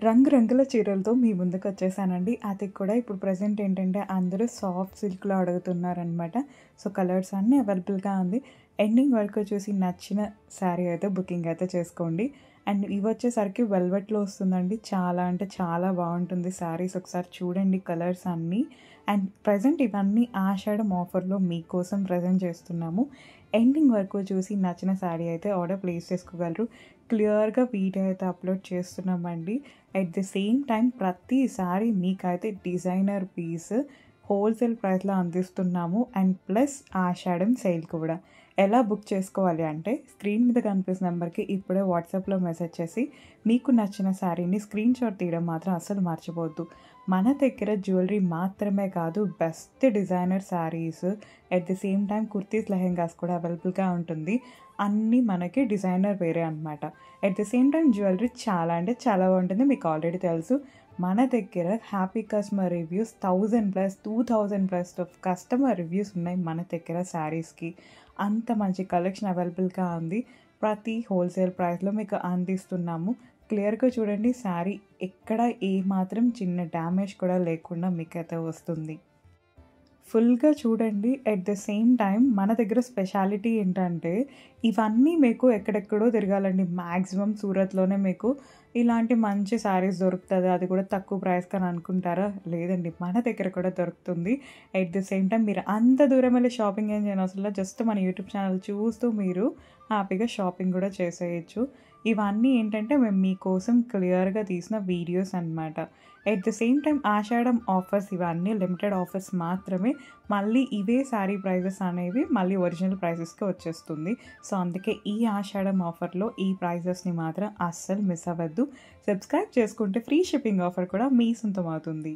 రంగురంగుల చీరలతో మీ ముందుకొచ్చేసానండి. అది కూడా ఇప్పుడు ప్రెజెంట్ ఏంటంటే అందరూ సాఫ్ట్ సిల్క్‌లో అడుగుతున్నారనమాట. సో, కలర్స్ అన్నీ అవైలబుల్‌గా ఉంది. ఎండింగ్ వరకు చూసి నచ్చిన శారీ అయితే బుకింగ్ అయితే చేసుకోండి. అండ్ ఇవొచ్చేసరికి వెల్వెట్‌లో వస్తుందండి. చాలా అంటే చాలా బావుంటుంది శారీస్. ఒకసారి చూడండి కలర్స్ అన్నీ. అండ్ ప్రెజెంట్ ఇవన్నీ ఆషాఢం ఆఫర్‌లో మీకోసం ప్రెజెంట్ చేస్తున్నాము. ఎండింగ్ వరకు చూసి నచ్చిన శారీ అయితే ఆర్డర్ ప్లేస్ చేసుకోగలరు. క్లియర్‌గా వీడియో అయితే అప్‌లోడ్ చేస్తున్నామండి. ఎట్ ది సేమ్ టైం ప్రతిసారి మీకైతే డిజైనర్ పీస్ హోల్సేల్ ప్రైస్‌లో అందిస్తున్నాము. అండ్ ప్లస్ ఆషాఢం సేల్ కూడా. ఎలా బుక్ చేసుకోవాలి అంటే స్క్రీన్ మీద కనిపిస్తున్న నెంబర్‌కి ఇప్పుడే వాట్సాప్‌లో మెసేజ్ చేసి మీకు నచ్చిన శారీని స్క్రీన్‌షాట్ తీయడం మాత్రం అస్సలు మర్చిపోవద్దు. మన దగ్గర జ్యువెలరీ మాత్రమే కాదు, best designer saris, at the same time kurtis, lehengas కూడా అవైలబుల్‌గా ఉంటుంది. అన్నీ మనకి డిజైనర్ వేరే అనమాట. At the same time jewellery చాలా అంటే చాలా బాగుంటుంది. మీకు ఆల్రెడీ తెలుసు. మన దగ్గర happy customer reviews 1000+, 2000+ of customer reviews ఉన్నాయి మన దగ్గర శారీస్‌కి. అంత మంచి కలెక్షన్ అవైలబుల్‌గా ఉంది. ప్రతి హోల్సేల్ ప్రైస్‌లో మీకు అందిస్తున్నాము. క్లియర్‌గా చూడండి, శారీ ఎక్కడ ఏమాత్రం చిన్న డ్యామేజ్ కూడా లేకుండా మీకైతే వస్తుంది. ఫుల్‌గా చూడండి. ఎట్ ద సేమ్ టైమ్ మన దగ్గర స్పెషాలిటీ ఏంటంటే, ఇవన్నీ మీకు ఎక్కడెక్కడో తిరగాలండి. మాక్సిమం సూరత్‌లోనే మీకు ఇలాంటి మంచి శారీస్ దొరుకుతది. అది కూడా తక్కువ ప్రైస్‌కి అని అనుకుంటారా? లేదండి. మన దగ్గర కూడా దొరుకుతుంది. ఎట్ ద సేమ్ టైమ్ మీరు అంత దూరం వెళ్లి షాపింగ్ ఏం చేయనవసరం లేదు. జస్ట్ మన యూట్యూబ్ ఛానల్ చూస్తూ మీరు హ్యాపీగా షాపింగ్ కూడా చేసేయొచ్చు. ఇవన్నీ ఏంటంటే మేము మీకోసం క్లియర్‌గా తీసిన వీడియోస్ అనమాట. At the same time Ashadham offers ఇవన్నీ లిమిటెడ్ ఆఫర్స్ మాత్రమే. మళ్ళీ ఇవే శారీ ప్రైజెస్ అనేవి మళ్ళీ ఒరిజినల్ ప్రైజెస్‌కి వచ్చేస్తుంది. సో, అందుకే ఈ ఆషాఢం ఆఫర్‌లో ఈ ప్రైజెస్‌ని మాత్రం అస్సలు మిస్ అవ్వద్దు. సబ్స్క్రైబ్ చేసుకుంటే ఫ్రీ షిప్పింగ్ ఆఫర్ కూడా మీ సొంతం అవుతుంది.